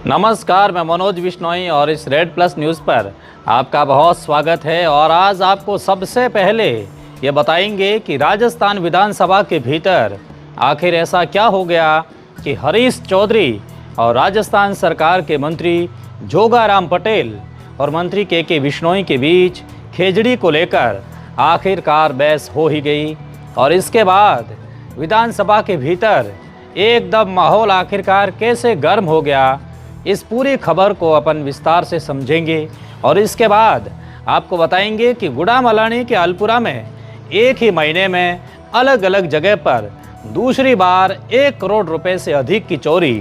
नमस्कार, मैं मनोज बिश्नोई और इस रेड प्लस न्यूज़ पर आपका बहुत स्वागत है। और आज आपको सबसे पहले ये बताएंगे कि राजस्थान विधानसभा के भीतर आखिर ऐसा क्या हो गया कि हरीश चौधरी और राजस्थान सरकार के मंत्री जोगाराम पटेल और मंत्री के बिश्नोई के बीच खेजड़ी को लेकर आखिरकार बहस हो ही गई। और इसके बाद विधानसभा के भीतर एकदम माहौल आखिरकार कैसे गर्म हो गया, इस पूरी खबर को अपन विस्तार से समझेंगे। और इसके बाद आपको बताएंगे कि गुड़ामलानी के अलपुरा में एक ही महीने में अलग अलग जगह पर दूसरी बार 1 करोड़ रुपए से अधिक की चोरी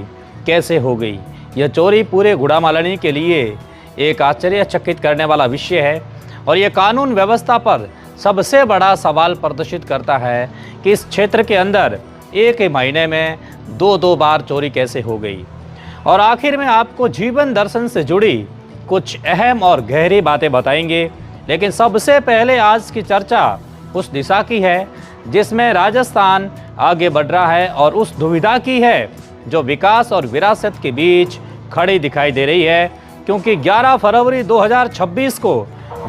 कैसे हो गई। यह चोरी पूरे गुड़ामलानी के लिए एक आश्चर्यचकित करने वाला विषय है और ये कानून व्यवस्था पर सबसे बड़ा सवाल प्रदर्शित करता है कि इस क्षेत्र के अंदर एक ही महीने में दो बार चोरी कैसे हो गई। और आखिर में आपको जीवन दर्शन से जुड़ी कुछ अहम और गहरी बातें बताएंगे। लेकिन सबसे पहले आज की चर्चा उस दिशा की है जिसमें राजस्थान आगे बढ़ रहा है और उस दुविधा की है जो विकास और विरासत के बीच खड़ी दिखाई दे रही है। क्योंकि 11 फरवरी 2026 को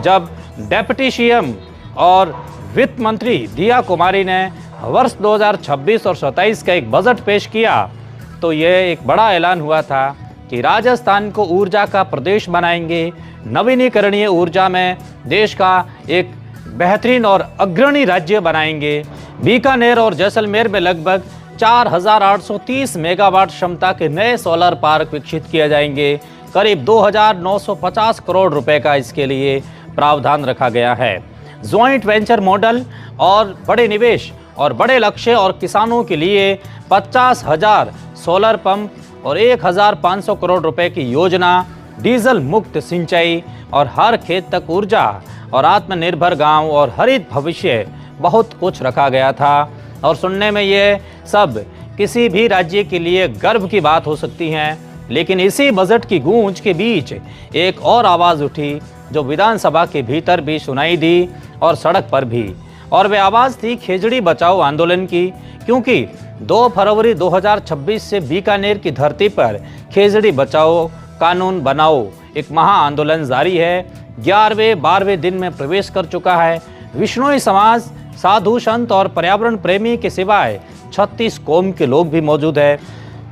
जब डेप्यूटी सीएम और वित्त मंत्री दिया कुमारी ने वर्ष 2026 और 27 का एक बजट पेश किया तो यह एक बड़ा ऐलान हुआ था कि राजस्थान को ऊर्जा का प्रदेश बनाएंगे, नवीनीकरणीय ऊर्जा में देश का एक बेहतरीन और अग्रणी राज्य बनाएंगे। बीकानेर और जैसलमेर में लगभग 4830 मेगावाट क्षमता के नए सोलर पार्क विकसित किए जाएंगे। करीब 2950 करोड़ रुपए का इसके लिए प्रावधान रखा गया है। जॉइंट वेंचर मॉडल और बड़े निवेश और बड़े लक्ष्य और किसानों के लिए 50,000 सोलर पंप और 1,500 करोड़ रुपए की योजना, डीजल मुक्त सिंचाई और हर खेत तक ऊर्जा और आत्मनिर्भर गांव और हरित भविष्य, बहुत कुछ रखा गया था। और सुनने में ये सब किसी भी राज्य के लिए गर्व की बात हो सकती है। लेकिन इसी बजट की गूंज के बीच एक और आवाज़ उठी जो विधानसभा के भीतर भी सुनाई दी और सड़क पर भी। और वे आवाज़ थी खेजड़ी बचाओ आंदोलन की। क्योंकि 2 फरवरी 2026 से बीकानेर की धरती पर खेजड़ी बचाओ कानून बनाओ एक महा आंदोलन जारी है। 11वें 12वें दिन में प्रवेश कर चुका है। बिश्नोई समाज, साधु संत और पर्यावरण प्रेमी के सिवाय 36 कौम के लोग भी मौजूद है,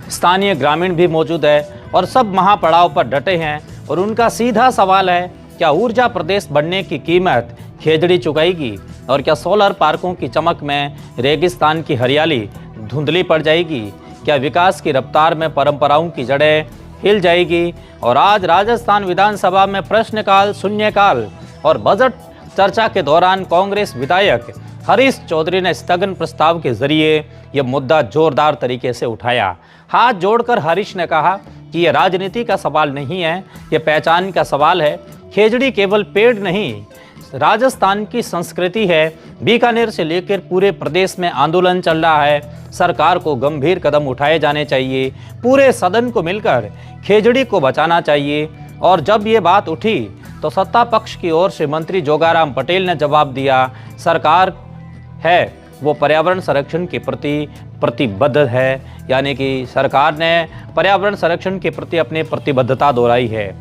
स्थानीय ग्रामीण भी मौजूद है और सब महापड़ाव पर डटे हैं। और उनका सीधा सवाल है, क्या ऊर्जा प्रदेश बनने की कीमत खेजड़ी चुकाएगी? और क्या सोलर पार्कों की चमक में रेगिस्तान की हरियाली धुंधली पड़ जाएगी? क्या विकास की रफ्तार में परंपराओं की जड़ें हिल जाएगी? और आज राजस्थान विधानसभा में प्रश्नकाल, शून्यकाल और बजट चर्चा के दौरान कांग्रेस विधायक हरीश चौधरी ने स्थगन प्रस्ताव के जरिए यह मुद्दा जोरदार तरीके से उठाया। हाथ जोड़कर हरीश ने कहा कि यह राजनीति का सवाल नहीं है, यह पहचान का सवाल है। खेजड़ी केवल पेड़ नहीं, राजस्थान की संस्कृति है। बीकानेर से लेकर पूरे प्रदेश में आंदोलन चल रहा है। सरकार को गंभीर कदम उठाए जाने चाहिए। पूरे सदन को मिलकर खेजड़ी को बचाना चाहिए। और जब ये बात उठी तो सत्ता पक्ष की ओर से मंत्री जोगाराम पटेल ने जवाब दिया, सरकार है वो पर्यावरण संरक्षण के प्रति प्रतिबद्ध है। यानी कि सरकार ने पर्यावरण संरक्षण के प्रति अपनी प्रतिबद्धता दोहराई है।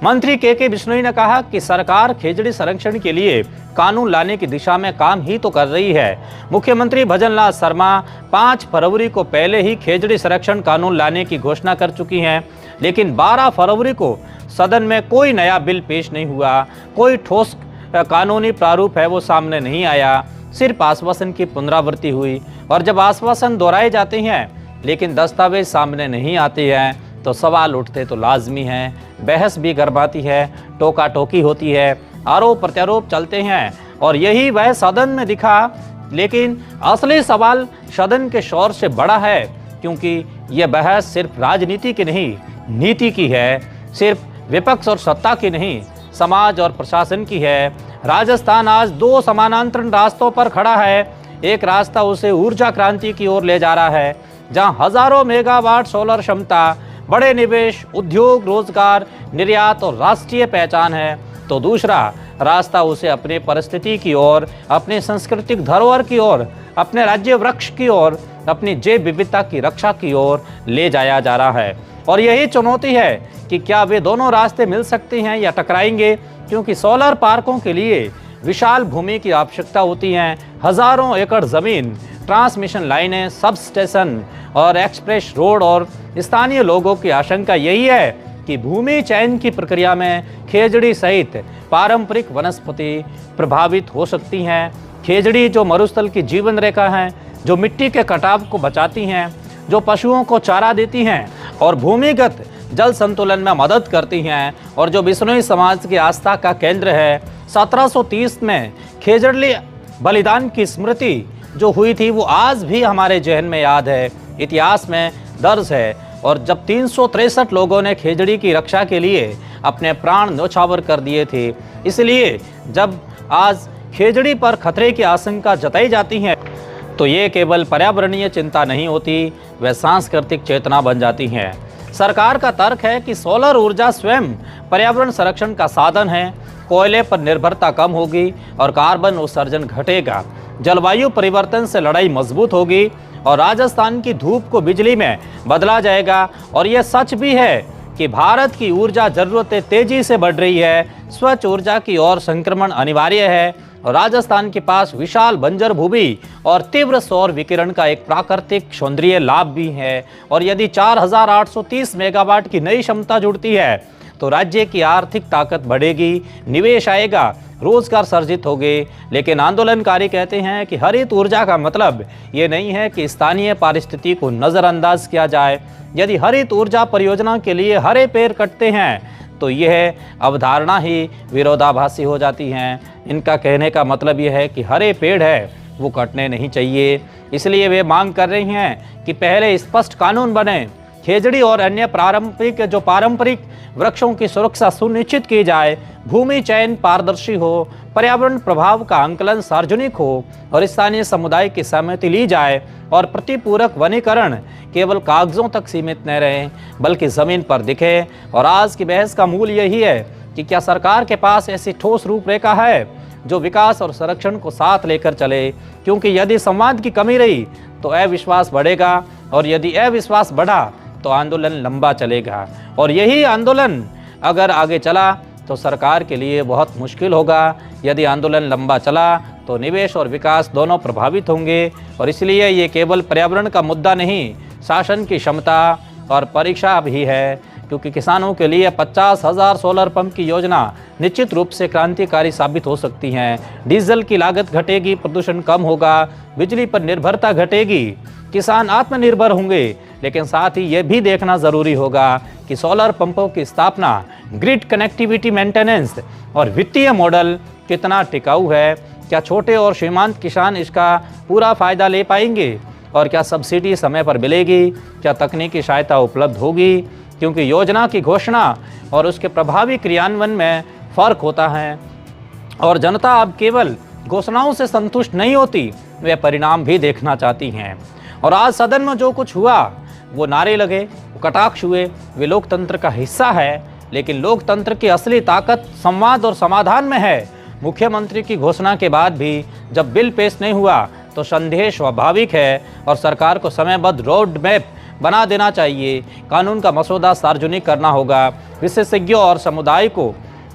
मंत्री के बिश्नोई ने कहा कि सरकार खेजड़ी संरक्षण के लिए कानून लाने की दिशा में काम ही तो कर रही है। मुख्यमंत्री भजनलाल शर्मा 5 फरवरी को पहले ही खेजड़ी संरक्षण कानून लाने की घोषणा कर चुकी हैं। लेकिन 12 फरवरी को सदन में कोई नया बिल पेश नहीं हुआ, कोई ठोस कानूनी प्रारूप है वो सामने नहीं आया। सिर्फ आश्वासन की पुनरावृत्ति हुई। और जब आश्वासन दोहराए जाते हैं लेकिन दस्तावेज सामने नहीं आते हैं तो सवाल उठते तो लाजमी हैं, बहस भी गरमाती है, टोका टोकी होती है, आरोप प्रत्यारोप चलते हैं। और यही वह सदन में दिखा। लेकिन असली सवाल सदन के शोर से बड़ा है, क्योंकि यह बहस सिर्फ राजनीति की नहीं, नीति की है। सिर्फ विपक्ष और सत्ता की नहीं, समाज और प्रशासन की है। राजस्थान आज 2 समानांतर रास्तों पर खड़ा है। एक रास्ता उसे ऊर्जा क्रांति की ओर ले जा रहा है, जहां हजारों मेगावाट सोलर क्षमता, बड़े निवेश, उद्योग, रोजगार, निर्यात और राष्ट्रीय पहचान है। तो दूसरा रास्ता उसे अपने परिस्थिति की ओर, अपने सांस्कृतिक धरोहर की ओर, अपने राज्य वृक्ष की ओर, अपनी जैव विविधता की रक्षा की ओर ले जाया जा रहा है। और यही चुनौती है कि क्या वे दोनों रास्ते मिल सकते हैं या टकराएंगे, क्योंकि सोलर पार्कों के लिए विशाल भूमि की आवश्यकता होती है। हजारों एकड़ जमीन, ट्रांसमिशन लाइनें, सब स्टेशन और एक्सप्रेस रोड, और स्थानीय लोगों की आशंका यही है कि भूमि चयन की प्रक्रिया में खेजड़ी सहित पारंपरिक वनस्पति प्रभावित हो सकती हैं। खेजड़ी जो मरुस्थल की जीवन रेखा है, जो मिट्टी के कटाव को बचाती हैं, जो पशुओं को चारा देती हैं और भूमिगत जल संतुलन में मदद करती हैं, और जो बिश्नोई समाज की आस्था का केंद्र है। 1730 में खेजड़ली बलिदान की स्मृति जो हुई थी वो आज भी हमारे जहन में याद है, इतिहास में दर्ज है। और जब 363 लोगों ने खेजड़ी की रक्षा के लिए अपने प्राण न्यौछावर कर दिए थे, इसलिए जब आज खेजड़ी पर खतरे की आशंका जताई जाती है तो ये केवल पर्यावरणीय चिंता नहीं होती, वह सांस्कृतिक चेतना बन जाती है। सरकार का तर्क है कि सोलर ऊर्जा स्वयं पर्यावरण संरक्षण का साधन है, कोयले पर निर्भरता कम होगी और कार्बन उत्सर्जन घटेगा, जलवायु परिवर्तन से लड़ाई मजबूत होगी और राजस्थान की धूप को बिजली में बदला जाएगा। और यह सच भी है कि भारत की ऊर्जा जरूरतें तेजी से बढ़ रही है, स्वच्छ ऊर्जा की ओर संक्रमण अनिवार्य है, और राजस्थान के पास विशाल बंजर भूमि और तीव्र सौर विकिरण का एक प्राकृतिक सौंदर्य लाभ भी है। और यदि 4830 मेगावाट की नई क्षमता जुड़ती है तो राज्य की आर्थिक ताकत बढ़ेगी, निवेश आएगा, रोजगार सर्जित होंगे। लेकिन आंदोलनकारी कहते हैं कि हरित ऊर्जा का मतलब ये नहीं है कि स्थानीय पारिस्थिति को नज़रअंदाज किया जाए। यदि हरित ऊर्जा परियोजना के लिए हरे पेड़ कटते हैं तो यह अवधारणा ही विरोधाभासी हो जाती हैं। इनका कहने का मतलब यह है कि हरे पेड़ है वो कटने नहीं चाहिए। इसलिए वे मांग कर रही हैं कि पहले स्पष्ट कानून बने, खेजड़ी और अन्य पारंपरिक वृक्षों की सुरक्षा सुनिश्चित की जाए, भूमि चयन पारदर्शी हो, पर्यावरण प्रभाव का आंकलन सार्वजनिक हो और स्थानीय समुदाय की सहमति ली जाए, और प्रतिपूरक वनीकरण केवल कागजों तक सीमित न रहे बल्कि ज़मीन पर दिखे। और आज की बहस का मूल यही है कि क्या सरकार के पास ऐसी ठोस रूपरेखा है जो विकास और संरक्षण को साथ लेकर चले, क्योंकि यदि संवाद की कमी रही तो अविश्वास बढ़ेगा, और यदि अविश्वास बढ़ा तो आंदोलन लंबा चलेगा, और यही आंदोलन अगर आगे चला तो सरकार के लिए बहुत मुश्किल होगा। यदि आंदोलन लंबा चला तो निवेश और विकास दोनों प्रभावित होंगे, और इसलिए ये केवल पर्यावरण का मुद्दा नहीं, शासन की क्षमता और परीक्षा भी है, क्योंकि किसानों के लिए 50,000 सोलर पंप की योजना निश्चित रूप से क्रांतिकारी साबित हो सकती है। डीजल की लागत घटेगी, प्रदूषण कम होगा, बिजली पर निर्भरता घटेगी, किसान आत्मनिर्भर होंगे। लेकिन साथ ही ये भी देखना ज़रूरी होगा कि सोलर पंपों की स्थापना, ग्रिड कनेक्टिविटी मेंटेनेंस और वित्तीय मॉडल कितना टिकाऊ है। क्या छोटे और सीमांत किसान इसका पूरा फ़ायदा ले पाएंगे, और क्या सब्सिडी समय पर मिलेगी, क्या तकनीकी सहायता उपलब्ध होगी, क्योंकि योजना की घोषणा और उसके प्रभावी क्रियान्वयन में फ़र्क होता है। और जनता अब केवल घोषणाओं से संतुष्ट नहीं होती, वे परिणाम भी देखना चाहती हैं। और आज सदन में जो कुछ हुआ वो नारे लगे, वो कटाक्ष हुए, वे लोकतंत्र का हिस्सा है, लेकिन लोकतंत्र की असली ताकत संवाद और समाधान में है। मुख्यमंत्री की घोषणा के बाद भी जब बिल पेश नहीं हुआ तो संदेह स्वाभाविक है, और सरकार को समयबद्ध रोड मैप बना देना चाहिए। कानून का मसौदा सार्वजनिक करना होगा, विशेषज्ञों और समुदाय को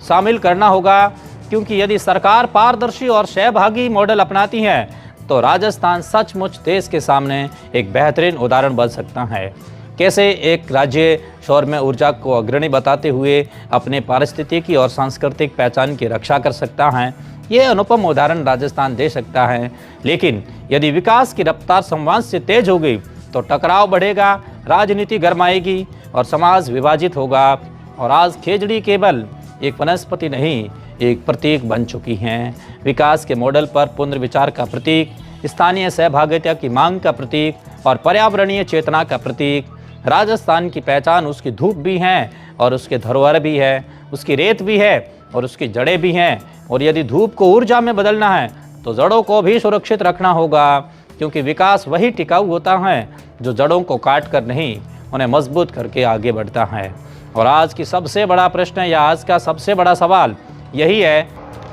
शामिल करना होगा, क्योंकि यदि सरकार पारदर्शी और सहभागी मॉडल अपनाती है तो राजस्थान सचमुच देश के सामने एक बेहतरीन उदाहरण बन सकता है। कैसे एक राज्य सौर में ऊर्जा को अग्रणी बताते हुए अपने पारिस्थितिकी और सांस्कृतिक पहचान की रक्षा कर सकता है, ये अनुपम उदाहरण राजस्थान दे सकता है। लेकिन यदि विकास की रफ्तार संवाद से तेज हो गई तो टकराव बढ़ेगा, राजनीति गरमाएगी और समाज विभाजित होगा। और आज खेजड़ी केवल एक वनस्पति नहीं, एक प्रतीक बन चुकी हैं। विकास के मॉडल पर पुनर्विचार का प्रतीक, स्थानीय सहभागिता की मांग का प्रतीक और पर्यावरणीय चेतना का प्रतीक। राजस्थान की पहचान उसकी धूप भी है और उसके धरोहर भी है, उसकी रेत भी है और उसकी जड़ें भी हैं। और यदि धूप को ऊर्जा में बदलना है तो जड़ों को भी सुरक्षित रखना होगा, क्योंकि विकास वही टिकाऊ होता है जो जड़ों को काट कर नहीं, उन्हें मजबूत करके आगे बढ़ता है। और आज की सबसे बड़ा प्रश्न या आज का सबसे बड़ा सवाल यही है,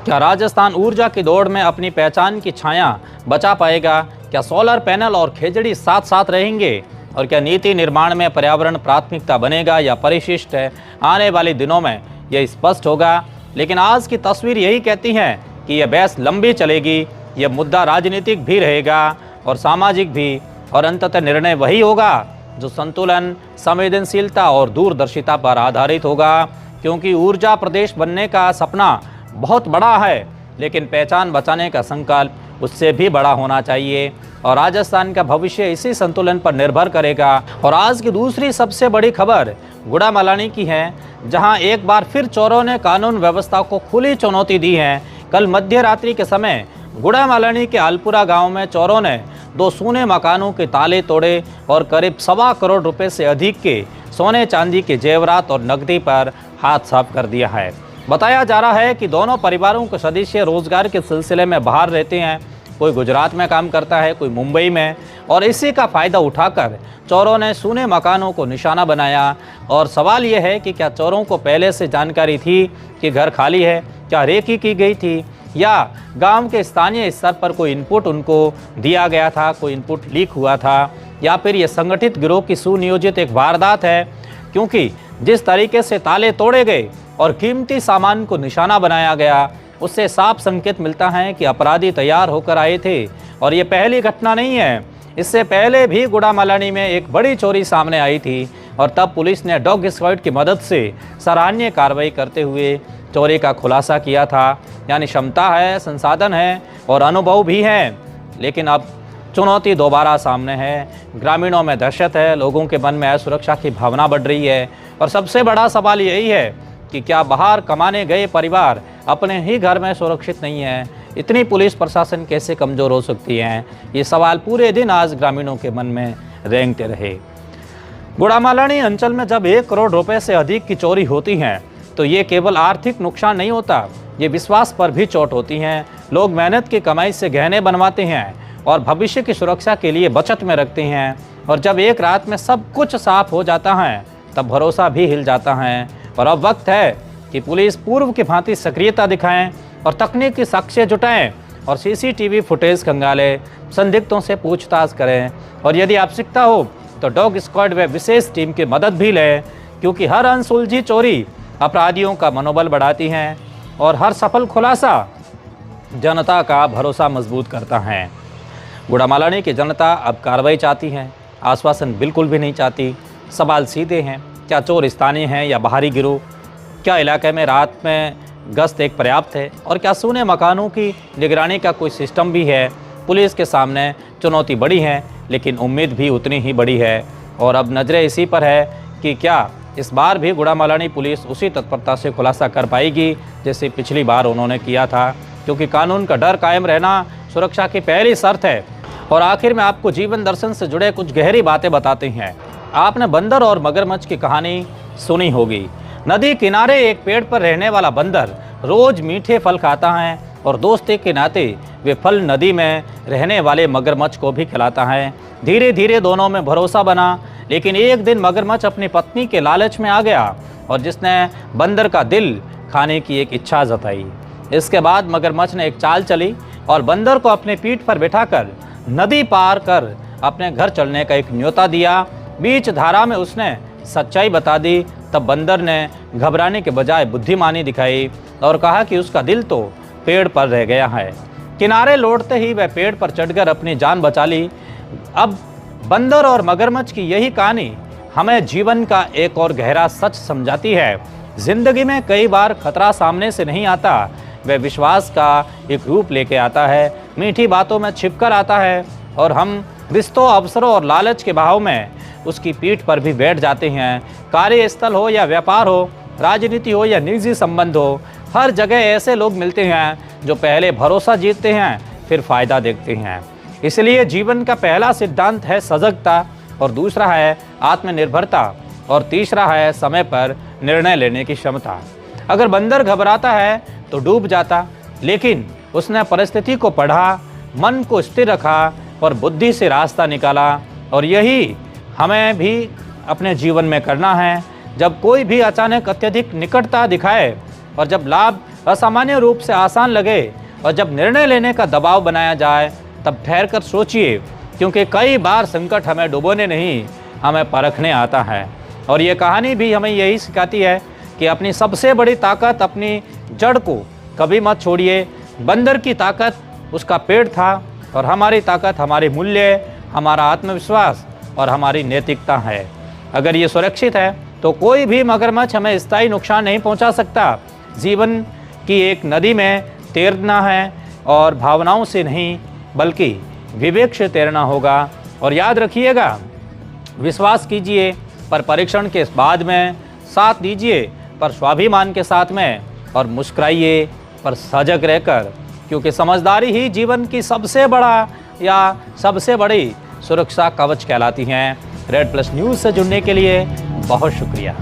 क्या राजस्थान ऊर्जा की दौड़ में अपनी पहचान की छाया बचा पाएगा? क्या सोलर पैनल और खेजड़ी साथ साथ रहेंगे, और क्या नीति निर्माण में पर्यावरण प्राथमिकता बनेगा या परिशिष्ट है, आने वाले दिनों में यह स्पष्ट होगा। लेकिन आज की तस्वीर यही कहती है कि यह बहस लंबी चलेगी, यह मुद्दा राजनीतिक भी रहेगा और सामाजिक भी, और अंततः निर्णय वही होगा जो संतुलन, संवेदनशीलता और दूरदर्शिता पर आधारित होगा। क्योंकि ऊर्जा प्रदेश बनने का सपना बहुत बड़ा है, लेकिन पहचान बचाने का संकल्प उससे भी बड़ा होना चाहिए, और राजस्थान का भविष्य इसी संतुलन पर निर्भर करेगा। और आज की दूसरी सबसे बड़ी खबर गुड़ामालानी की है, जहां एक बार फिर चोरों ने कानून व्यवस्था को खुली चुनौती दी है। कल मध्य रात्रि के समय गुड़ामालानी के आलपुरा गांव में चोरों ने 2 सूने मकानों के ताले तोड़े और करीब 1.25 करोड़ रुपए से अधिक के सोने चांदी के जेवरात और नकदी पर हाथ साफ कर दिया है। बताया जा रहा है कि दोनों परिवारों के सदस्य रोजगार के सिलसिले में बाहर रहते हैं। कोई गुजरात में काम करता है, कोई मुंबई में, और इसी का फ़ायदा उठाकर चोरों ने सूने मकानों को निशाना बनाया। और सवाल यह है कि क्या चोरों को पहले से जानकारी थी कि घर खाली है, क्या रेकी की गई थी, या गांव के स्थानीय स्तर पर कोई इनपुट उनको दिया गया था, कोई इनपुट लीक हुआ था, या फिर यह संगठित गिरोह की सुनियोजित एक वारदात है। क्योंकि जिस तरीके से ताले तोड़े गए और कीमती सामान को निशाना बनाया गया, उससे साफ संकेत मिलता है कि अपराधी तैयार होकर आए थे। और ये पहली घटना नहीं है, इससे पहले भी गुड़ामालानी में एक बड़ी चोरी सामने आई थी, और तब पुलिस ने डॉग स्क्वाड की मदद से सराहनीय कार्रवाई करते हुए चोरी का खुलासा किया था। यानी क्षमता है, संसाधन है और अनुभव भी है, लेकिन अब चुनौती दोबारा सामने है। ग्रामीणों में दहशत है, लोगों के मन में असुरक्षा की भावना बढ़ रही है, और सबसे बड़ा सवाल यही है कि क्या बाहर कमाने गए परिवार अपने ही घर में सुरक्षित नहीं है? इतनी पुलिस प्रशासन कैसे कमज़ोर हो सकती है? ये सवाल पूरे दिन आज ग्रामीणों के मन में रेंगते रहे। गुड़ामालानी अंचल में जब 1 करोड़ रुपए से अधिक की चोरी होती है, तो ये केवल आर्थिक नुकसान नहीं होता, ये विश्वास पर भी चोट होती है। लोग मेहनत की कमाई से गहने बनवाते हैं और भविष्य की सुरक्षा के लिए बचत में रखते हैं, और जब एक रात में सब कुछ साफ हो जाता है, तब भरोसा भी हिल जाता है। और अब वक्त है कि पुलिस पूर्व की भांति सक्रियता दिखाएं और तकनीकी साक्ष्य जुटाएं और सीसीटीवी फुटेज खंगालें, संदिग्धों से पूछताछ करें, और यदि आवश्यकता हो तो डॉग स्क्वाड व विशेष टीम की मदद भी लें। क्योंकि हर अनसुलझी चोरी अपराधियों का मनोबल बढ़ाती है, और हर सफल खुलासा जनता का भरोसा मजबूत करता है। गुड़ामालानी की जनता अब कार्रवाई चाहती है, आश्वासन बिल्कुल भी नहीं चाहती। सवाल सीधे हैं, क्या चोर स्थानीय हैं या बाहरी गिरोह? क्या इलाके में रात में गश्त एक पर्याप्त है? और क्या सूने मकानों की निगरानी का कोई सिस्टम भी है? पुलिस के सामने चुनौती बड़ी है, लेकिन उम्मीद भी उतनी ही बड़ी है। और अब नज़रें इसी पर है कि क्या इस बार भी गुड़ामालानी पुलिस उसी तत्परता से खुलासा कर पाएगी जैसे पिछली बार उन्होंने किया था। क्योंकि कानून का डर कायम रहना सुरक्षा की पहली शर्त है। और आखिर में आपको जीवन दर्शन से जुड़े कुछ गहरी बातें बताते हैं। आपने बंदर और मगरमच्छ की कहानी सुनी होगी। नदी किनारे एक पेड़ पर रहने वाला बंदर रोज मीठे फल खाता है, और दोस्ती के नाते वे फल नदी में रहने वाले मगरमच्छ को भी खिलाता है। धीरे धीरे दोनों में भरोसा बना, लेकिन एक दिन मगरमच्छ अपनी पत्नी के लालच में आ गया, और जिसने बंदर का दिल खाने की एक इच्छा जताई। इसके बाद मगरमच्छ ने एक चाल चली और बंदर को अपने पीठ पर बिठाकर नदी पार कर अपने घर चलने का एक न्योता दिया। बीच धारा में उसने सच्चाई बता दी। तब बंदर ने घबराने के बजाय बुद्धिमानी दिखाई और कहा कि उसका दिल तो पेड़ पर रह गया है। किनारे लौटते ही वह पेड़ पर चढ़कर अपनी जान बचा ली। अब बंदर और मगरमच्छ की यही कहानी हमें जीवन का एक और गहरा सच समझाती है। जिंदगी में कई बार खतरा सामने से नहीं आता, वह विश्वास का एक रूप लेके आता है, मीठी बातों में छिपकर आता है, और हम रिश्तों, अवसरों और लालच के बहाव में उसकी पीठ पर भी बैठ जाते हैं। कार्यस्थल हो या व्यापार हो, राजनीति हो या निजी संबंध हो, हर जगह ऐसे लोग मिलते हैं जो पहले भरोसा जीतते हैं, फिर फायदा देखते हैं। इसलिए जीवन का पहला सिद्धांत है सजगता, और दूसरा है आत्मनिर्भरता, और तीसरा है समय पर निर्णय लेने की क्षमता। अगर बंदर घबराता है तो डूब जाता, लेकिन उसने परिस्थिति को पढ़ा, मन को स्थिर रखा और बुद्धि से रास्ता निकाला। और यही हमें भी अपने जीवन में करना है। जब कोई भी अचानक अत्यधिक निकटता दिखाए, और जब लाभ असामान्य रूप से आसान लगे, और जब निर्णय लेने का दबाव बनाया जाए, तब ठहर कर सोचिए, क्योंकि कई बार संकट हमें डुबोने नहीं हमें परखने आता है। और ये कहानी भी हमें यही सिखाती है कि अपनी सबसे बड़ी ताकत अपनी जड़ को कभी मत छोड़िए। बंदर की ताकत उसका पेड़ था और हमारी ताकत हमारे मूल्य, हमारा आत्मविश्वास और हमारी नैतिकता है। अगर ये सुरक्षित है तो कोई भी मगरमच्छ हमें स्थायी नुकसान नहीं पहुंचा सकता। जीवन की एक नदी में तैरना है और भावनाओं से नहीं बल्कि विवेक से तैरना होगा। और याद रखिएगा, विश्वास कीजिए पर परीक्षण के बाद में, साथ दीजिए पर स्वाभिमान के साथ में, और मुस्कुराइए पर सजग रहकर, क्योंकि समझदारी ही जीवन की सबसे बड़ा या सबसे बड़ी सुरक्षा कवच कहलाती हैं। रेड प्लस न्यूज़ से जुड़ने के लिए बहुत शुक्रिया।